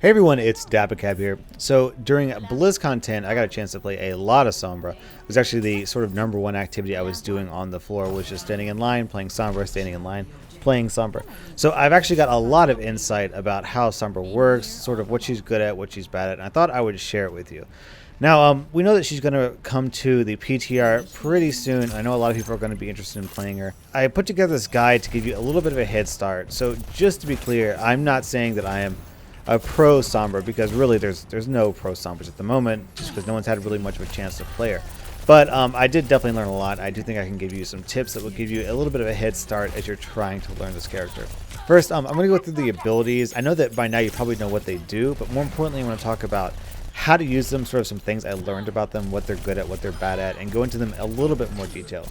Hey everyone, it's Dabacab here. So during Blizzcon 10, I got a chance to play a lot of Sombra. It was actually the sort of #1 activity I was doing on the floor, was just standing in line, playing Sombra, standing in line, playing Sombra. So I've actually got a lot of insight about how Sombra works, sort of what she's good at, what she's bad at, and I thought I would share it with you. Now, we know that she's going to come to the PTR pretty soon. I know a lot of people are going to be interested in playing her. I put together this guide to give you a little bit of a head start. So just to be clear, I'm not saying that I am a pro Sombra, because really there's no pro Sombras at the moment, just because no one's had really much of a chance to play her. But I did definitely learn a lot. I do think I can give you some tips that will give you a little bit of a head start as you're trying to learn this character. First, I'm going to go through the abilities. I know that by now you probably know what they do, but more importantly, I want to talk about how to use them, sort of some things I learned about them, what they're good at, what they're bad at, and go into them a little bit more detail.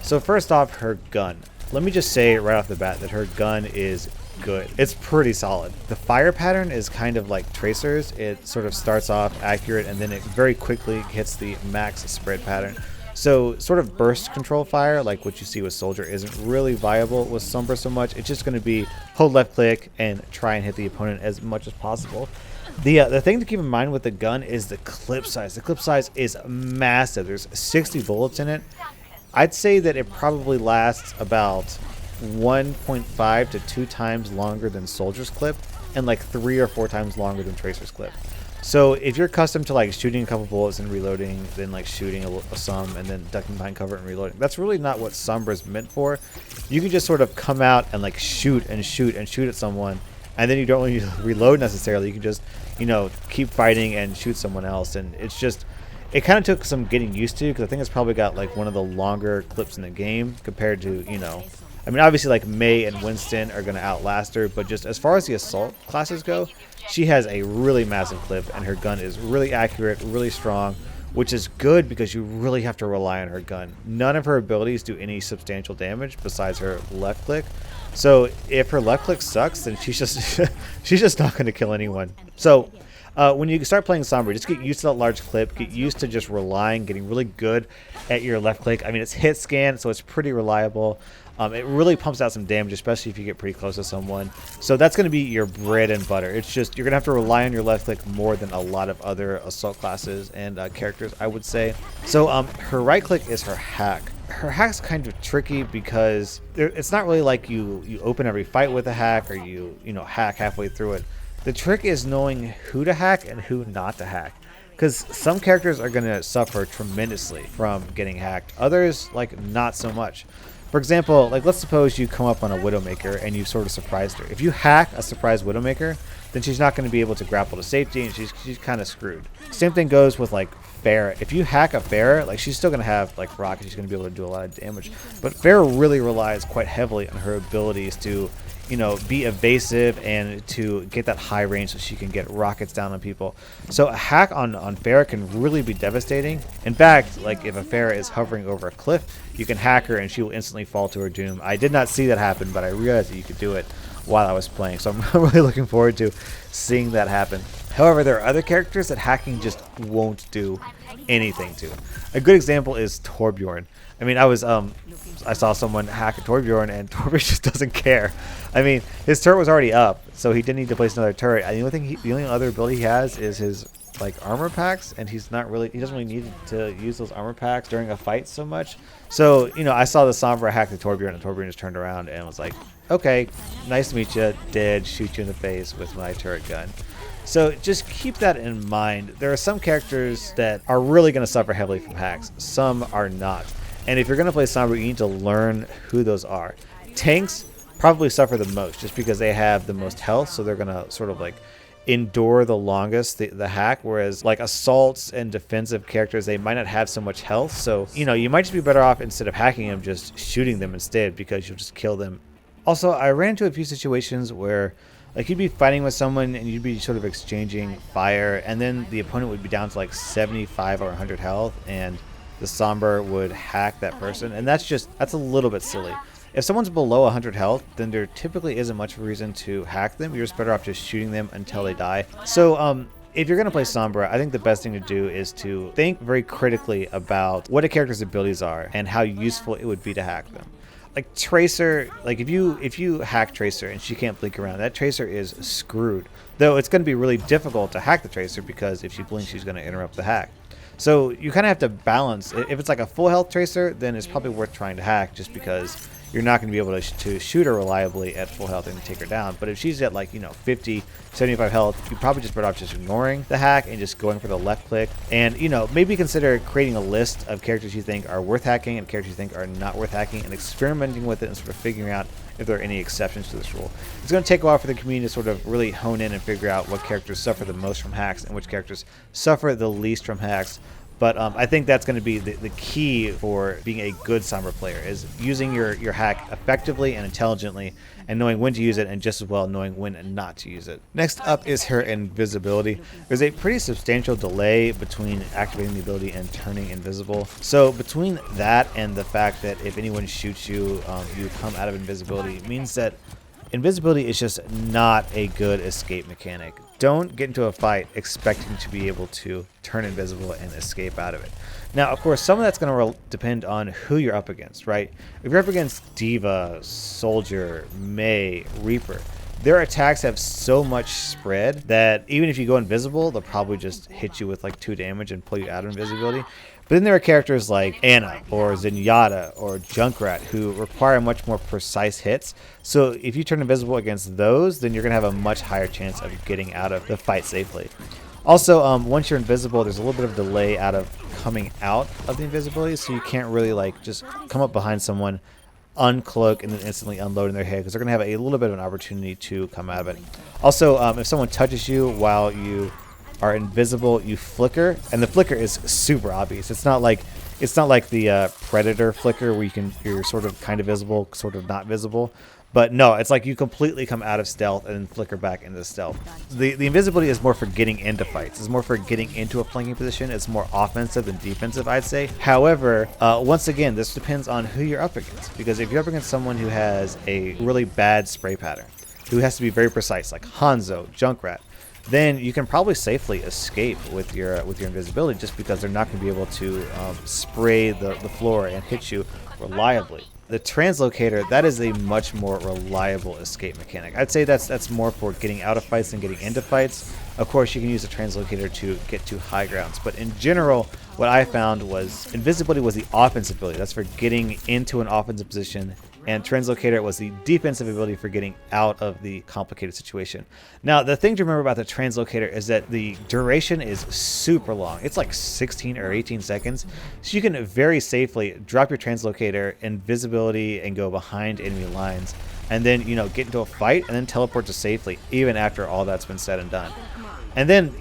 So first off, her gun. Let me just say right off the bat that her gun is good. It's pretty solid. The fire pattern is kind of like Tracer's. It sort of starts off accurate and then it very quickly hits the max spread pattern. So sort of burst control fire, like what you see with Soldier, isn't really viable with Sombra so much. It's just going to be hold left click and try and hit the opponent as much as possible. The thing to keep in mind with the gun is the clip size. The clip size is massive. There's 60 bullets in it. I'd say that it probably lasts about 1.5 to 2 times longer than Soldier's clip, and like 3 or 4 times longer than Tracer's clip. So if you're accustomed to like shooting a couple bullets and reloading, then like shooting some and then ducking behind cover and reloading, that's really not what Sombra's meant for. You can just sort of come out and like shoot and shoot and shoot at someone, and then you don't really reload necessarily. You can just, you know, keep fighting and shoot someone else, and it's just, it kind of took some getting used to, because I think it's probably got like one of the longer clips in the game compared to, you know, I mean, obviously like Mei and Winston are going to outlast her, but just as far as the assault classes go, she has a really massive clip, and her gun is really accurate, really strong, which is good because you really have to rely on her gun. None of her abilities do any substantial damage besides her left click. So if her left click sucks, then she's just she's just not going to kill anyone. So when you start playing Sombra, just get used to that large clip. Get used to just relying, getting really good at your left click. I mean, it's hit scan, so it's pretty reliable. It really pumps out some damage, especially if you get pretty close to someone. So that's going to be your bread and butter. It's just, you're going to have to rely on your left click more than a lot of other assault classes and characters, I would say. So her right click is her hack. Her hack's kind of tricky because it's not really like you open every fight with a hack, or you know, hack halfway through it. The trick is knowing who to hack and who not to hack, because some characters are going to suffer tremendously from getting hacked. Others, like, not so much. For example, like, let's suppose you come up on a Widowmaker and you sort of surprised her. If you hack a surprise Widowmaker, then she's not going to be able to grapple to safety, and she's kind of screwed. Same thing goes with like Pharah. If you hack a Pharah, like, she's still going to have like rockets, she's going to be able to do a lot of damage. But Pharah really relies quite heavily on her abilities to, you know, be evasive and to get that high range so she can get rockets down on people. So a hack on Pharah can really be devastating. In fact, like, if a Pharah is hovering over a cliff, you can hack her and she will instantly fall to her doom. I did not see that happen, but I realized that you could do it while I was playing, so I'm really looking forward to seeing that happen. However, there are other characters that hacking just won't do anything to. A good example is Torbjorn. I mean, I saw someone hack a Torbjorn, and Torbjorn just doesn't care. I mean, his turret was already up, so he didn't need to place another turret. The only other ability he has is his like armor packs, and he doesn't really need to use those armor packs during a fight so much. So, you know, I saw the Sombra hack the Torbjorn, and Torbjorn just turned around and was like, okay, nice to meet you, dead, shoot you in the face with my turret gun. So just keep that in mind. There are some characters that are really going to suffer heavily from hacks. Some are not. And if you're going to play Sombra, you need to learn who those are. Tanks probably suffer the most just because they have the most health, so they're going to sort of like endure the longest the hack, whereas like assaults and defensive characters, they might not have so much health. So, you know, you might just be better off, instead of hacking them, just shooting them instead, because you'll just kill them. Also, I ran into a few situations where like you'd be fighting with someone and you'd be sort of exchanging fire, and then the opponent would be down to like 75 or 100 health, and the Sombra would hack that person, and that's a little bit silly. If someone's below 100 health, then there typically isn't much reason to hack them. You're just better off just shooting them until they die. So if you're going to play Sombra, I think the best thing to do is to think very critically about what a character's abilities are and how useful it would be to hack them. like Tracer, like if you hack Tracer and she can't blink around, that Tracer is screwed. Though it's going to be really difficult to hack the Tracer because if she blinks, she's going to interrupt the hack. So you kind of have to balance. If it's like a full health Tracer, then it's probably worth trying to hack just because you're not going to be able to shoot her reliably at full health and take her down. But if she's at like, 50, 75 health, you probably just better off just ignoring the hack and just going for the left click. And, maybe consider creating a list of characters you think are worth hacking and characters you think are not worth hacking and experimenting with it and sort of figuring out if there are any exceptions to this rule. It's going to take a while for the community to sort of really hone in and figure out what characters suffer the most from hacks and which characters suffer the least from hacks. But I think that's going to be the key for being a good Sombra player, is using your hack effectively and intelligently and knowing when to use it and just as well knowing when not to use it. Next up is her invisibility. There's a pretty substantial delay between activating the ability and turning invisible. So between that and the fact that if anyone shoots you, you come out of invisibility, it means that invisibility is just not a good escape mechanic. Don't get into a fight expecting to be able to turn invisible and escape out of it. Now, of course, some of that's going to depend on who you're up against, right? If you're up against Diva, Soldier, Mei, Reaper, their attacks have so much spread that even if you go invisible, they'll probably just hit you with like 2 damage and pull you out of invisibility. But then there are characters like Anna or Zenyatta or Junkrat who require much more precise hits. So if you turn invisible against those, then you're going to have a much higher chance of getting out of the fight safely. Also, once you're invisible, there's a little bit of delay out of coming out of the invisibility, so you can't really like just come up behind someone, uncloak, and then instantly unload in their head, because they're going to have a little bit of an opportunity to come out of it. Also, if someone touches you while you are invisible, you flicker, and the flicker is super obvious. It's not like the Predator flicker where you're sort of kind of visible, sort of not visible. But no, it's like you completely come out of stealth and then flicker back into stealth. The invisibility is more for getting into fights. It's more for getting into a flanking position. It's more offensive than defensive, I'd say. However, once again, this depends on who you're up against. Because if you're up against someone who has a really bad spray pattern, who has to be very precise, like Hanzo, Junkrat, then you can probably safely escape with your invisibility, just because they're not going to be able to spray the floor and hit you reliably. The translocator, that is a much more reliable escape mechanic. I'd say that's more for getting out of fights than getting into fights. Of course, you can use the translocator to get to high grounds, but in general, what I found was invisibility was the offensive ability. That's for getting into an offensive position, and translocator was the defensive ability for getting out of the complicated situation. Now, the thing to remember about the translocator is that the duration is super long. It's like 16 or 18 seconds. So you can very safely drop your translocator, invisibility, and go behind enemy lines, and then, get into a fight and then teleport to safely, even after all that's been said and done. And then,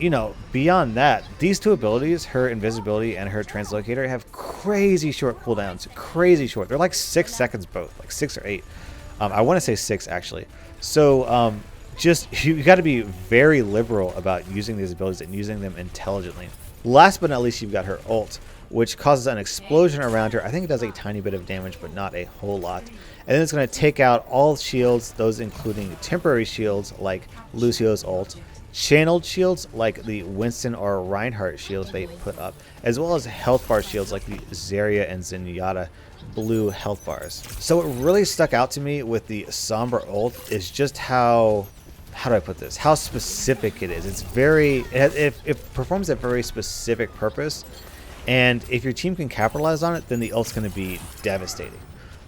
beyond that, these two abilities, her invisibility and her translocator, have crazy short cooldowns. Crazy short. They're like 6 seconds both, like 6 or 8. I want to say 6, actually. So just you got to be very liberal about using these abilities and using them intelligently. Last but not least, you've got her ult, which causes an explosion around her. I think it does a tiny bit of damage, but not a whole lot. And then it's going to take out all shields, those including temporary shields like Lucio's ult, channeled shields like the Winston or Reinhardt shields they put up, as well as health bar shields like the Zarya and Zenyatta blue health bars. So what really stuck out to me with the Sombra ult is just how do I put this? How specific it is. It performs a very specific purpose, and if your team can capitalize on it, then the ult's going to be devastating.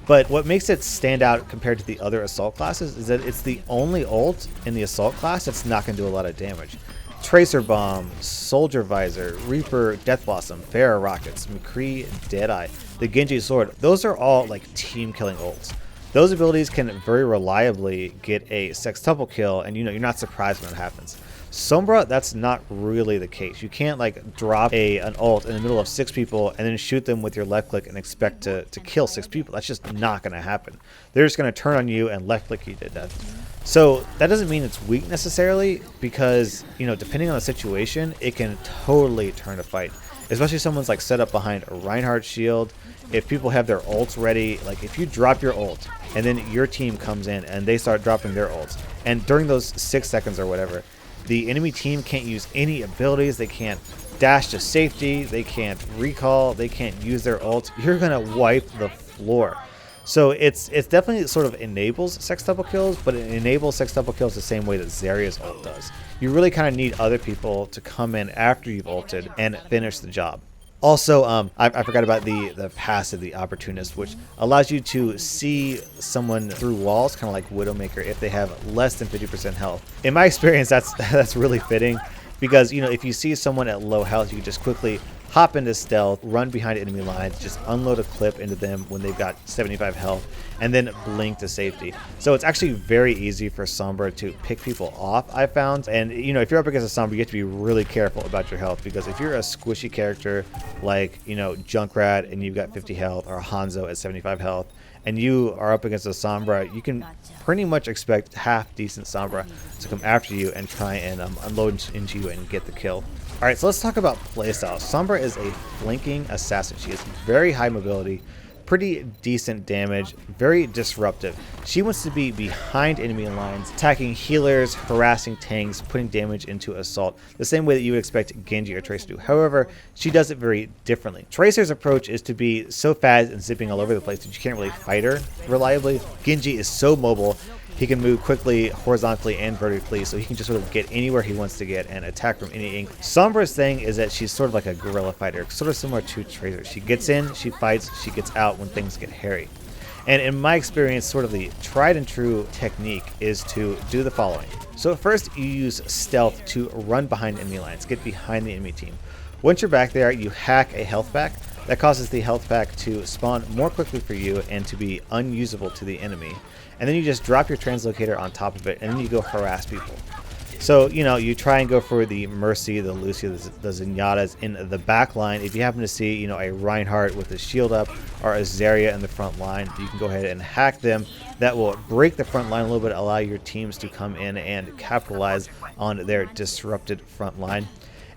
But what makes it stand out compared to the other assault classes is that it's the only ult in the assault class that's not going to do a lot of damage. Tracer Bomb, Soldier Visor, Reaper, Death Blossom, Pharah Rockets, McCree, Deadeye, the Genji Sword, those are all like team killing ults. Those abilities can very reliably get a sextuple kill, and you're not surprised when it happens. Sombra, that's not really the case. You can't like drop an ult in the middle of 6 people and then shoot them with your left click and expect to kill 6 people. That's just not going to happen. They're just going to turn on you and left click you to death. So that doesn't mean it's weak necessarily, because depending on the situation, it can totally turn a fight. Especially if someone's like set up behind a Reinhardt shield. If people have their ults ready, like if you drop your ult and then your team comes in and they start dropping their ults, and during those 6 seconds or whatever, the enemy team can't use any abilities. They can't dash to safety. They can't recall. They can't use their ult. You're going to wipe the floor. So it's definitely sort of enables sextuple kills, but it enables sextuple kills the same way that Zarya's ult does. You really kind of need other people to come in after you've ulted and finish the job. Also, I forgot about the passive, the Opportunist, which allows you to see someone through walls, kind of like Widowmaker, if they have less than 50% health. In my experience, that's really fitting, because if you see someone at low health, you can just quickly hop into stealth, run behind enemy lines, just unload a clip into them when they've got 75 health, and then blink to safety. So it's actually very easy for Sombra to pick people off, I found. And if you're up against a Sombra, you have to be really careful about your health, because if you're a squishy character like Junkrat and you've got 50 health, or Hanzo at 75 health, and you are up against a Sombra, you can pretty much expect half decent Sombra to come after you and try and unload into you and get the kill. Alright, so let's talk about playstyle. Sombra is a flanking assassin. She has very high mobility, pretty decent damage, very disruptive. She wants to be behind enemy lines, attacking healers, harassing tanks, putting damage into assault, the same way that you would expect Genji or Tracer to do. However, she does it very differently. Tracer's approach is to be so fast and zipping all over the place that you can't really fight her reliably. Genji is so mobile. He can move quickly, horizontally, and vertically, so he can just sort of get anywhere he wants to get and attack from any angle. Sombra's thing is that she's sort of like a guerrilla fighter, sort of similar to Tracer. She gets in, she fights, she gets out when things get hairy. And in my experience, sort of the tried and true technique is to do the following. So at first, you use stealth to run behind enemy lines, get behind the enemy team. Once you're back there, you hack a health pack. That causes the health pack to spawn more quickly for you and to be unusable to the enemy. And then you just drop your translocator on top of it, and then you go harass people. So, you try and go for the Mercy, the Lucia, the Zenyatta's in the back line. If you happen to see, a Reinhardt with a shield up or a Zarya in the front line, you can go ahead and hack them. That will break the front line a little bit, allow your teams to come in and capitalize on their disrupted front line.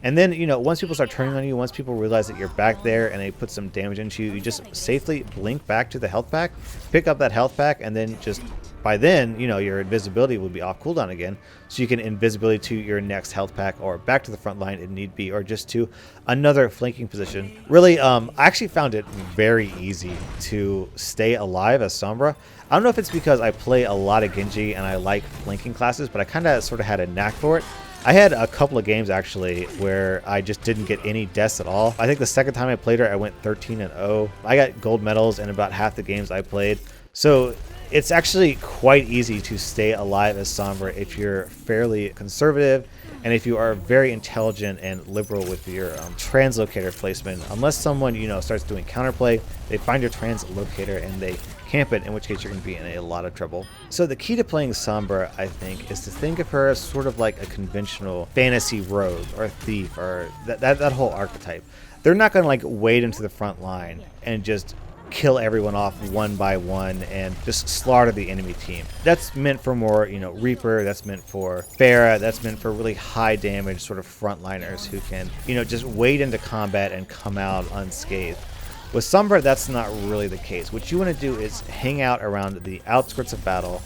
And then, once people start turning on you, once people realize that you're back there and they put some damage into you, you just safely blink back to the health pack, pick up that health pack, and then just by then, your invisibility will be off cooldown again. So you can invisibility to your next health pack or back to the front line if need be, or just to another flanking position. Really, I actually found it very easy to stay alive as Sombra. I don't know if it's because I play a lot of Genji and I like flanking classes, but I kind of sort of had a knack for it. I had a couple of games actually where I just didn't get any deaths at all. I think the second time I played her, I went 13-0. I got gold medals in about half the games I played. So it's actually quite easy to stay alive as Sombra if you're fairly conservative and if you are very intelligent and liberal with your translocator placement. Unless someone, starts doing counterplay, they find your translocator and they camp it, in which case you're going to be in a lot of trouble. So the key to playing Sombra, I think, is to think of her as sort of like a conventional fantasy rogue or thief or that whole archetype. They're not going to like wade into the front line and just kill everyone off one by one and just slaughter the enemy team. That's meant for more, Reaper, that's meant for Pharah, that's meant for really high damage sort of frontliners who can, just wade into combat and come out unscathed. With Sombra, that's not really the case. What you want to do is hang out around the outskirts of battle,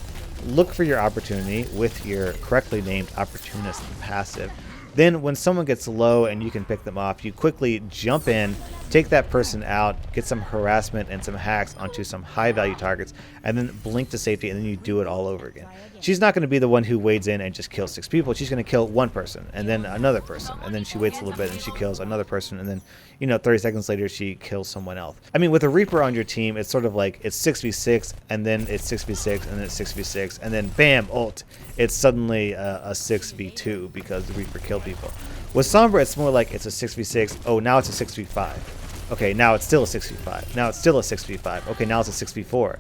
look for your opportunity with your correctly named Opportunist passive. Then when someone gets low and you can pick them off, you quickly jump in, take that person out, get some harassment and some hacks onto some high value targets, and then blink to safety, and then you do it all over again. She's not going to be the one who wades in and just kills 6 people. She's going to kill one person and then another person, and then she waits a little bit and she kills another person, and then 30 seconds later she kills someone else. I mean, with a Reaper on your team, it's sort of like it's 6v6 and then it's 6v6 and then it's 6v6 and then bam, ult. It's suddenly a 6v2 because the Reaper killed people. With Sombra, it's more like it's a 6v6. Oh, now it's a 6v5. Okay, now it's still a 6v5. Now it's still a 6v5. Okay, now it's a 6v4.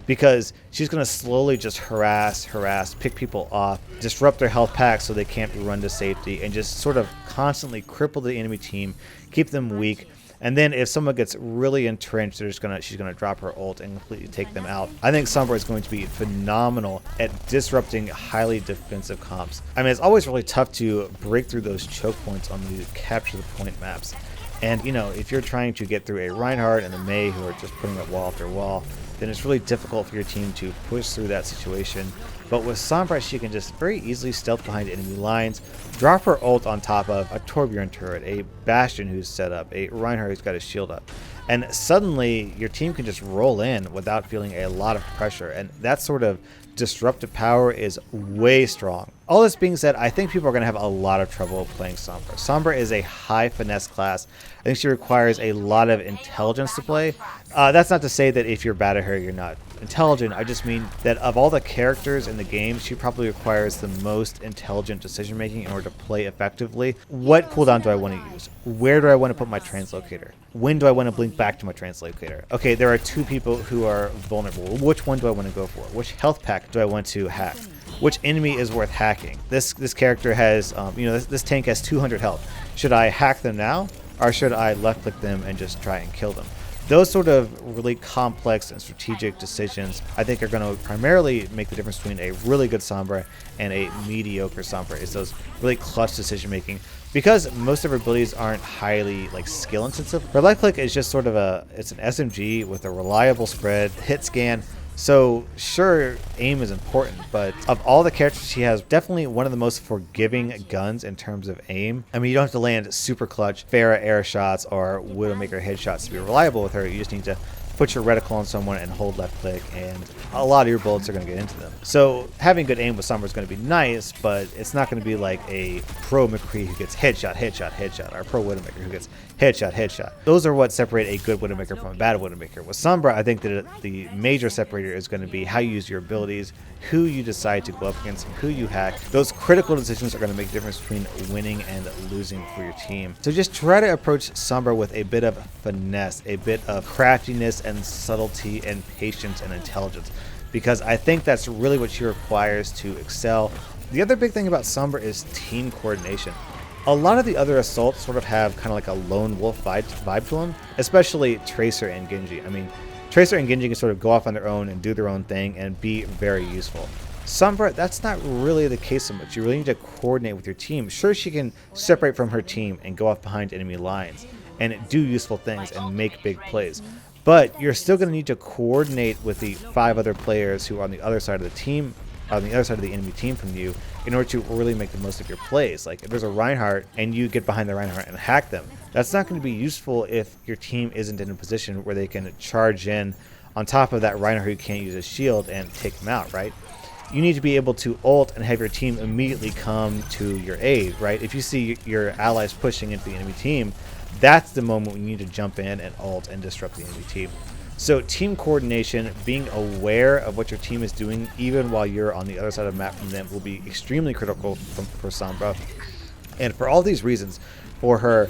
Because she's going to slowly just harass, pick people off, disrupt their health packs so they can't run to safety, and just sort of constantly cripple the enemy team, keep them weak. And then if someone gets really entrenched, she's gonna drop her ult and completely take them out. I think Sombra is going to be phenomenal at disrupting highly defensive comps. I mean, it's always really tough to break through those choke points on the capture the point maps. And if you're trying to get through a Reinhardt and a Mei who are just putting up wall after wall, then it's really difficult for your team to push through that situation. But with Sombra, she can just very easily stealth behind enemy lines, drop her ult on top of a Torbjorn turret, a Bastion who's set up, a Reinhardt who's got his shield up. and suddenly your team can just roll in without feeling a lot of pressure, and that sort of disruptive power is way strong. All this being said, I think people are going to have a lot of trouble playing Sombra. Sombra is a high finesse class. I think she requires a lot of intelligence to play. That's not to say that if you're bad at her, you're not intelligent. I just mean that of all the characters in the game, she probably requires the most intelligent decision making in order to play effectively. What cooldown do I want to use? Where do I want to put my translocator? When do I want to blink back to my translocator? Okay, there are two people who are vulnerable. Which one do I want to go for? Which health pack do I want to hack? Which enemy is worth hacking? This character has, this tank has 200 health. Should I hack them now, or should I left click them and just try and kill them? Those sort of really complex and strategic decisions, I think, are going to primarily make the difference between a really good Sombra and a mediocre Sombra. Is those really clutch decision making, because most of her abilities aren't highly skill intensive. Her left click is just sort of it's an SMG with a reliable spread, hit scan. So sure, aim is important, but of all the characters, she has definitely one of the most forgiving guns in terms of aim. I mean, you don't have to land super clutch Pharah air shots or Widowmaker headshots to be reliable with her. You just need to put your reticle on someone and hold left click, and a lot of your bullets are going to get into them. So having good aim with Sombra is going to be nice, but it's not going to be like a pro McCree who gets headshot, headshot, headshot, or a pro Widowmaker who gets headshot, headshot. Those are what separate a good Widowmaker from a bad Widowmaker. With Sombra, I think that the major separator is going to be how you use your abilities, who you decide to go up against, and who you hack. Those critical decisions are going to make the difference between winning and losing for your team. So just try to approach Sombra with a bit of finesse, a bit of craftiness and subtlety and patience and intelligence, because I think that's really what she requires to excel. The other big thing about Sombra is team coordination. A lot of the other assaults sort of have kind of like a lone wolf vibe to them, especially Tracer and Genji. I mean, Tracer and Genji can sort of go off on their own and do their own thing and be very useful. Sombra, that's not really the case so much. You really need to coordinate with your team. Sure, she can separate from her team and go off behind enemy lines and do useful things and make big plays, but you're still going to need to coordinate with the 5 other players who are on the other side of the team, on the other side of the enemy team from you, in order to really make the most of your plays. Like if there's a Reinhardt and you get behind the Reinhardt and hack them, that's not going to be useful if your team isn't in a position where they can charge in on top of that Reinhardt who can't use a shield and take them out, right? You need to be able to ult and have your team immediately come to your aid, right? If you see your allies pushing into the enemy team, that's the moment when you need to jump in and ult and disrupt the enemy team. So team coordination, being aware of what your team is doing even while you're on the other side of the map from them, will be extremely critical for Sombra. And for all these reasons, for her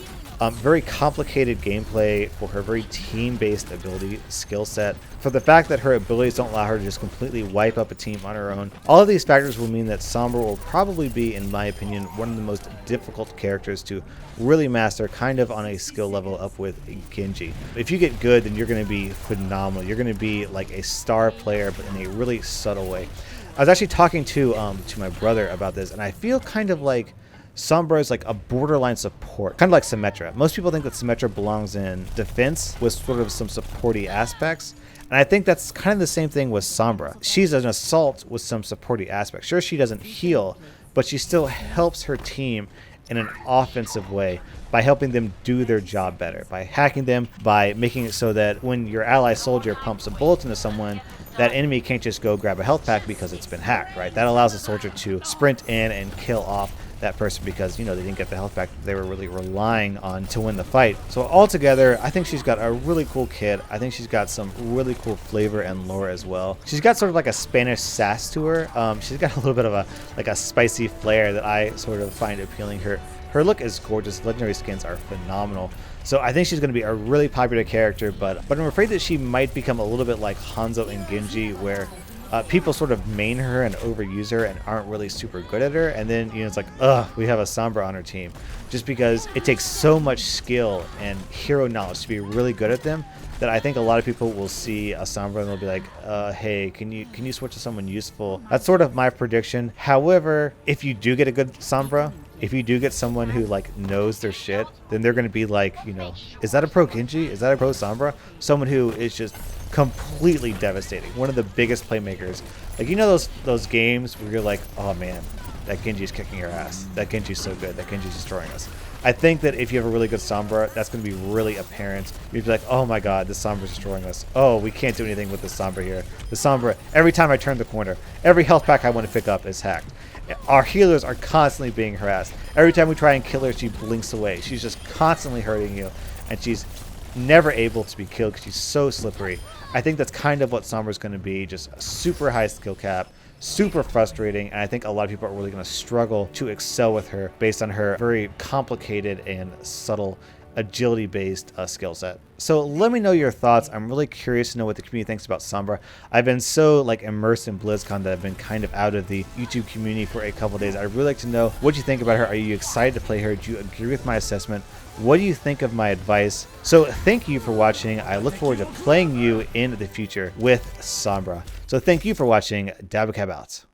very complicated gameplay, for her very team-based ability skill set, for the fact that her abilities don't allow her to just completely wipe up a team on her own, all of these factors will mean that Sombra will probably be, in my opinion, one of the most difficult characters to really master, kind of on a skill level up with Genji. If you get good, then you're going to be phenomenal. You're going to be like a star player, but in a really subtle way. I was actually talking to my brother about this, and I feel kind of like Sombra is like a borderline support, kind of like Symmetra. Most people think that Symmetra belongs in defense with sort of some supporty aspects, and I think that's kind of the same thing with Sombra. She's an assault with some supporty aspects. Sure, she doesn't heal, but she still helps her team in an offensive way by helping them do their job better, by hacking them, by making it so that when your ally soldier pumps a bullet into someone, that enemy can't just go grab a health pack because it's been hacked, right? That allows the soldier to sprint in and kill off that person because, they didn't get the health pack they were really relying on to win the fight. So altogether, I think she's got a really cool kit. I think she's got some really cool flavor and lore as well. She's got sort of like a Spanish sass to her. She's got a little bit of a spicy flair that I sort of find appealing. Her look is gorgeous. Legendary skins are phenomenal. So I think she's going to be a really popular character, but I'm afraid that she might become a little bit like Hanzo and Genji, where people sort of main her and overuse her and aren't really super good at her, and then it's like, we have a Sombra on our team, just because it takes so much skill and hero knowledge to be really good at them, that I think a lot of people will see a Sombra and they'll be like, hey, can you switch to someone useful? That's sort of my prediction. However, if you do get a good Sombra, if you do get someone who knows their shit, then they're going to be like, is that a pro Genji? Is that a pro Sombra? Someone who is just completely devastating. One of the biggest playmakers. Those games where you're like, oh man, that Genji's kicking your ass. That Genji's so good. That Genji's destroying us. I think that if you have a really good Sombra, that's going to be really apparent. You'd be like, oh my god, this Sombra's destroying us. Oh, we can't do anything with the Sombra here. The Sombra, every time I turn the corner, every health pack I want to pick up is hacked. Our healers are constantly being harassed. Every time we try and kill her, she blinks away. She's just constantly hurting you, and she's never able to be killed because she's so slippery. I think that's kind of what Sombra's going to be, just a super high skill cap, super frustrating, and I think a lot of people are really going to struggle to excel with her based on her very complicated and subtle agility-based skill set. So let me know your thoughts. I'm really curious to know what the community thinks about Sombra. I've been so immersed in BlizzCon that I've been kind of out of the YouTube community for a couple days. I'd really like to know what you think about her. Are you excited to play her? Do you agree with my assessment? What do you think of my advice? So thank you for watching. I look forward to playing you in the future with Sombra. So thank you for watching. Dabacab out.